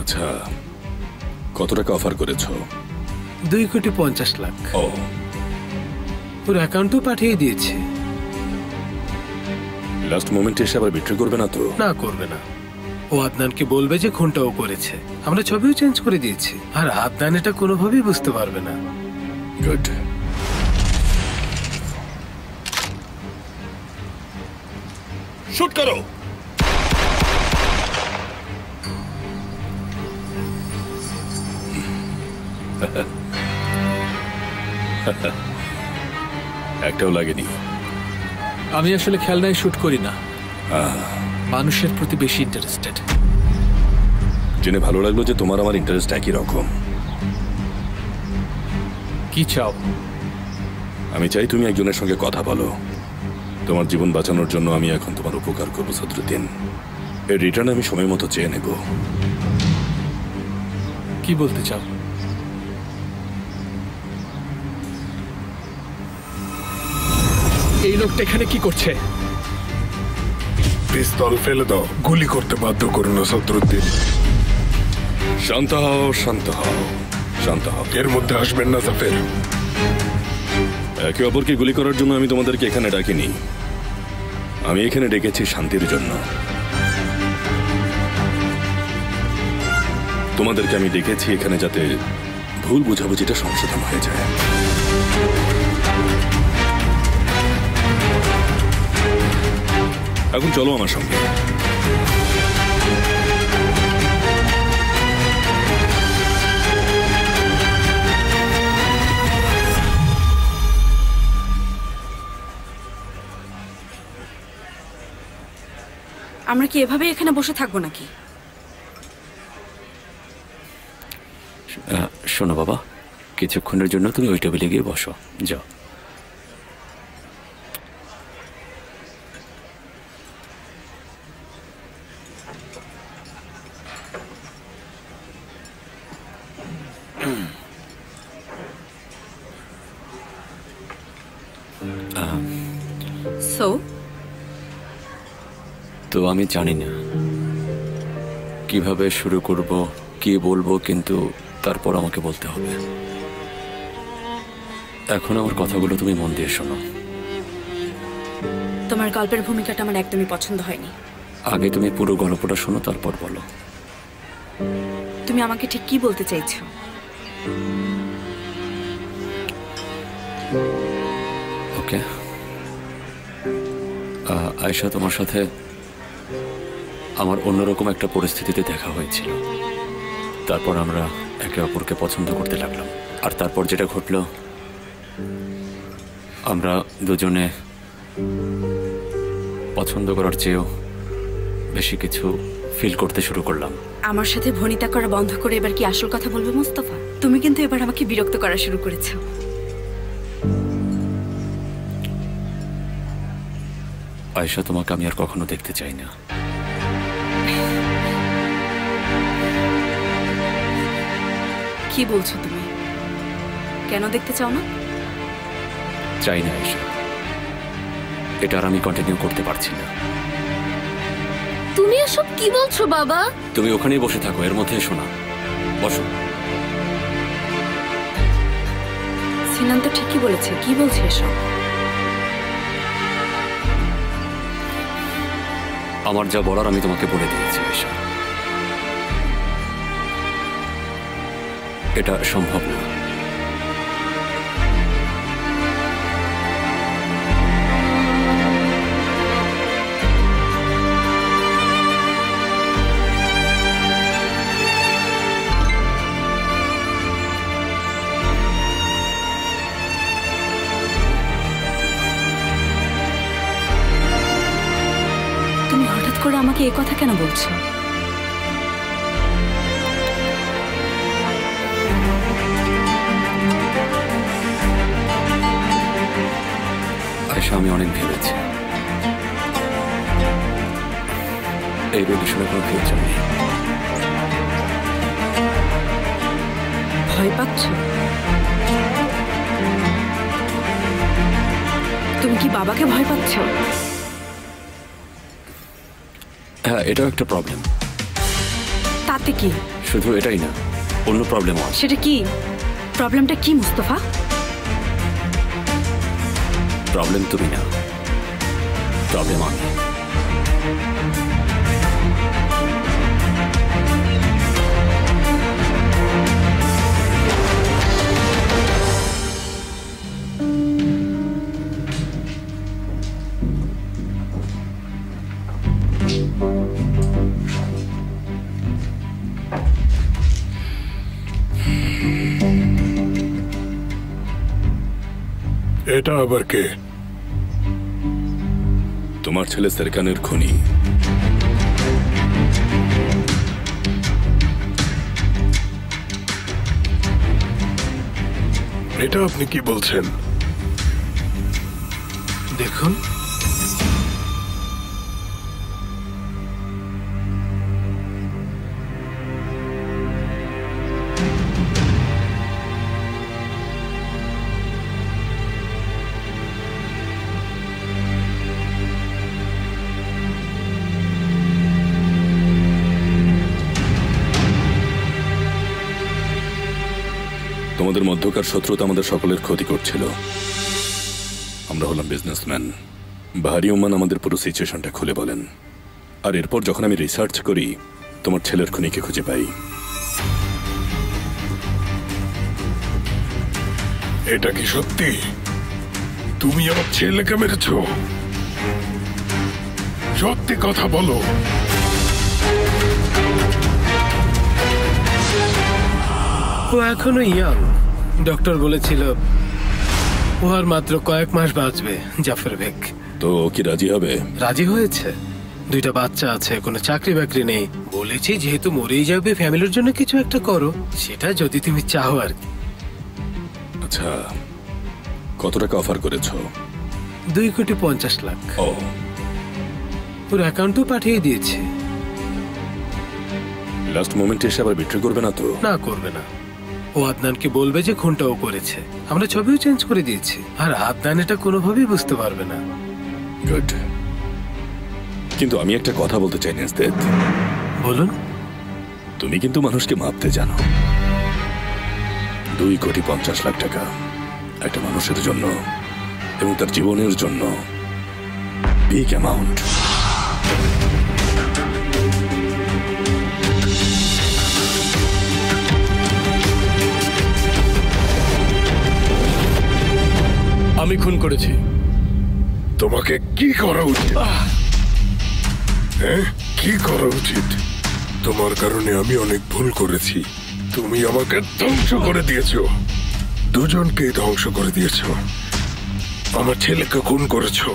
আচ্ছা, কত টাকা অফার করেছো? 2,50,00,000। ও, ওর অ্যাকাউন্টও পাঠিয়ে দিয়েছে। লাস্ট মোমেন্টে এসে আবার বিক্রি করবে না তো? না, করবে না। ও আদনানকে বলবে যে খুনটা ও করেছে। আমরা ছবিও চেঞ্জ করে দিয়েছি, আর আদনান এটা কোনোভাবেই বুঝতে পারবে না। গুড। শুট করো। একটাও লাগেনি। আমি আসলে খেলনায় শুট করি না, মানুষের প্রতি বেশি ইন্টারেস্টেড। জেনে ভালো লাগলো যে তোমার আমার ইন্টারেস্ট একই রকম। কি চাও? আমি চাই তুমি একজনের সঙ্গে কথা বলো। তোমার জীবন বাঁচানোর জন্য আমি এখন তোমার উপকার করবো সদরুদ্দিন। এর রিটার্ন আমি সময় মতো চেয়ে নেব। কি বলতে চাও? এই লোকটা এখানে কি করছে? পিস্তল ফেলে দাও, গুলি করতে বাধ্য করো না সদরুদ্দিন। শান্ত হও, শান্ত হও, শান্ত হও। এর মধ্যে আসবেন না জাফের। একে অপরকে গুলি করার জন্য আমি তোমাদেরকে এখানে ডাকিনি। আমি এখানে ডেকেছি শান্তির জন্য। তোমাদেরকে আমি ডেকেছি এখানে যাতে ভুল বুঝাবুঝিটা সংশোধন হয়ে যায়। এখন চলো আমার সঙ্গে। আমরা কি এভাবে এখানে বসে থাকবো নাকি? শোনো বাবা, কিছুক্ষণের জন্য তুমি ওই টেবিলে গিয়ে বসো, যাও। তো আমি জানি না কিভাবে শুরু করব, কি বলবো, কিন্তু তারপর আমাকে বলতে হবে। এখন আমার কথাগুলো তুমি মন দিয়ে শোনো। তোমার গল্পের ভূমিকাটা আমার একদমই পছন্দ হয়নি। আগে তুমি পুরো গল্পটা শোনো, তারপর বলো। তুমি আমাকে ঠিক কি বলতে চাইছো? ওকে, আয়েশা, তোমার সাথে আমার অন্যরকম একটা পরিস্থিতিতে দেখা হয়েছিল। তারপর আমরা একে অপরকে পছন্দ করতে লাগলাম। আর তারপর যেটা ঘটলো, আমরা দুজনে পছন্দ করার চেয়েও বেশি কিছু ফিল করতে শুরু করলাম। আমার সাথে ভনিতা করা বন্ধ করে এবার কি আসল কথা বলবে মোস্তফা? তুমি কিন্তু এবার আমাকে বিরক্ত করা শুরু করেছো। আয়েশা, তোমাকে আমি আর কখনো দেখতে চাই না। কি বলছো তুমি? কেন দেখতে চাও না? চাই না আয়েশা, এটা আর আমি কন্টিনিউ করতে পারছি না। তুমি এসব কি বলছো বাবা? তুমি ওখানেই বসে থাকো, এর মধ্যে এসো না, বসো। সিনান তো ঠিকই বলেছে। কি বলছে এসব? আমার যা বলার আমি তোমাকে বলে দিয়েছি আয়েশা, এটা সম্ভব না। তুমি হঠাৎ করে আমাকে এই কথা কেন বলছো? আয়েশা, আমি অনেক ভেবেছি, এই রিলেশনে কোনো ফিউচার নেই। ভয় পাচ্ছ? তুমি কি বাবাকে ভয় পাচ্ছ? হ্যাঁ, এটাও একটা প্রবলেম। তাতে কি? শুধু এটাই না, অন্য প্রবলেমও আছে। সেটা কি? প্রবলেমটা কি মুস্তফা? প্রবলেম তুমি না, প্রবলেম আমি। এটা আবার কে? তোমার ছেলে সেরকানের খুনি। এটা আপনি কি বলছেন? দেখুন, তোমাদের মধ্যকার শত্রুতা আমাদের সকলের ক্ষতি করছিল। আমরা হলাম বিজনেসম্যান। বাহারি ওমান আমাদের পুরো সিচুয়েশনটা খুলে বলেন, আর এরপর যখন আমি রিসার্চ করি তোমার ছেলের খুনিকে খুঁজে পাই। এটা কি সত্যি? তুমি আমার ছেলেকে মেরেছ? সত্যি কথা বলো। ও এখনো ইয়াং। ডক্টর বলেছিল ও আর মাত্র কয়েক মাস বাঁচবে। জাফর বেগ তো ও কি রাজি হবে? রাজি হয়েছে। 2টা বাচ্চা আছে, কোনো চাকরি বাকরি নেই। বলেছি যেহেতু মরেই যাবে, ফ্যামিলির জন্য কিছু একটা করো, সেটা যদি তুমি চাও আর কি। আচ্ছা, কত টাকা অফার করেছো? 2,50,00,000। ও, ওর অ্যাকাউন্টও পাঠিয়ে দিয়েছি। লাস্ট মোমেন্টে এসে আবার বিক্রি করবে না তো? না, করবে না। ও আদনানকে বলবে যে খুনটা ও করেছে। আমরা ছবিও চেঞ্জ করে দিয়েছি, আর আদনান এটা কোনোভাবেই বুঝতে পারবে না। গুড। কিন্তু আমি একটা কথা বলতে চাই নেস্তেদ। বলুন। তুমি কিন্তু মানুষকে মাপতে জানো। 2,50,00,000 টাকা একটা মানুষের জন্য এবং তার জীবনের জন্য বিগ অ্যামাউন্ট। আমি খুন করেছি। তোমাকে কি করা উচিত? হ্যাঁ, কি করা উচিত? তোমার কারণে আমি অনেক ভুল করেছি। তুমি আমাকে ধ্বংস করে দিয়েছো, দুজনকেই ধ্বংস করে দিয়েছো। আমার ছেলেকে খুন করেছো।